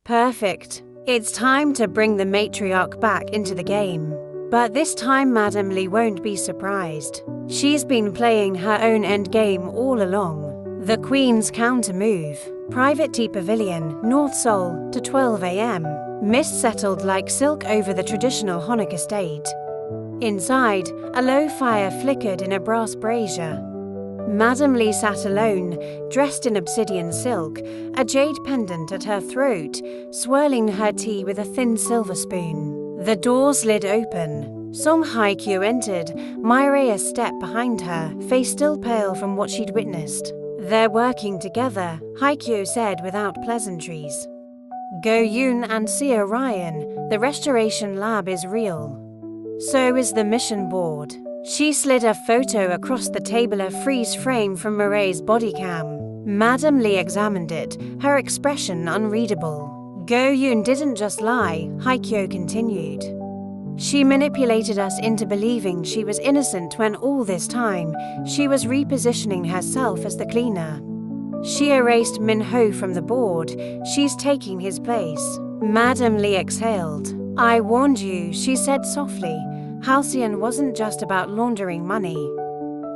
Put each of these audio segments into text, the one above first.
Perfect. It's time to bring the matriarch back into the game. But this time Madame Lee won't be surprised. She's been playing her own endgame all along. The Queen's counter-move. Private Tea Pavilion, North Seoul, to 12 a.m. Mist settled like silk over the traditional Hanok estate. Inside, a low fire flickered in a brass brazier. Madame Lee sat alone, dressed in obsidian silk, a jade pendant at her throat, swirling her tea with a thin silver spoon. The door slid open. Songhyekyo entered, Myrae a step behind her, face still pale from what she'd witnessed. They're working together, Hyekyo said without pleasantries. Go-yoon and Sia Ryan, the restoration lab is real. So is the mission board. She slid a photo across the table, a freeze frame from Myrae's body cam. Madame Lee examined it, her expression unreadable. Go-yoon didn't just lie, Hyekyo continued. She manipulated us into believing she was innocent when all this time she was repositioning herself as the cleaner. She erased Minho from the board. She's taking his place. Madame Lee exhaled. I warned you, she said softly. Halcyon wasn't just about laundering money.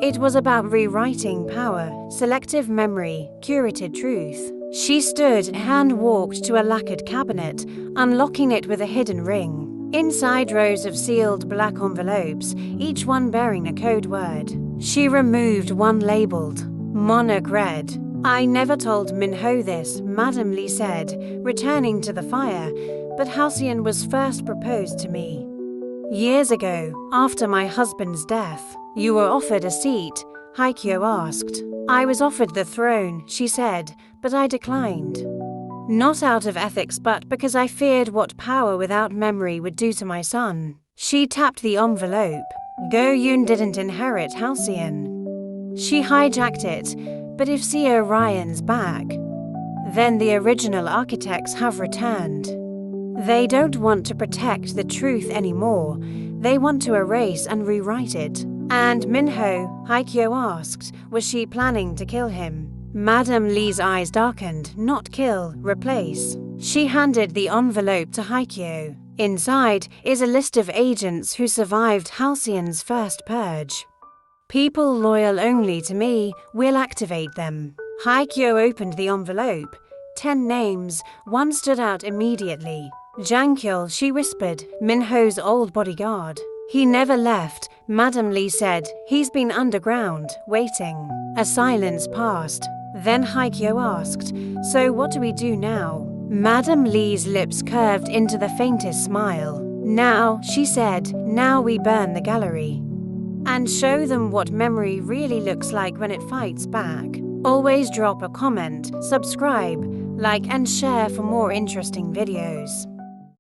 It was about rewriting power, selective memory, curated truth. She stood and walked to a lacquered cabinet, unlocking it with a hidden ring. Inside rows of sealed black envelopes, each one bearing a code word. She removed one labeled Monarch Red. I never told Minho this, Madame Lee said, returning to the fire, but Halcyon was first proposed to me. Years ago, after my husband's death. You were offered a seat, Hyekyo asked. I was offered the throne, she said, but I declined. Not out of ethics, but because I feared what power without memory would do to my son. She tapped the envelope. Go-yoon didn't inherit Halcyon. She hijacked it, but if Sia Ryan's back, then the original architects have returned. They don't want to protect the truth anymore. They want to erase and rewrite it. And Minho, Hyekyo asked, was she planning to kill him? Madame Lee's eyes darkened. Not kill, replace. She handed the envelope to Hyekyo. Inside is a list of agents who survived Halcyon's first purge. People loyal only to me, will activate them. Hyekyo opened the envelope. 10 names, one stood out immediately. Jangkyul, she whispered, Minho's old bodyguard. He never left, Madame Lee said. He's been underground, waiting. A silence passed. Then Hyekyo asked, so what do we do now? Madame Lee's lips curved into the faintest smile. Now, she said, now we burn the gallery. And show them what memory really looks like when it fights back. Always drop a comment, subscribe, like and share for more interesting videos.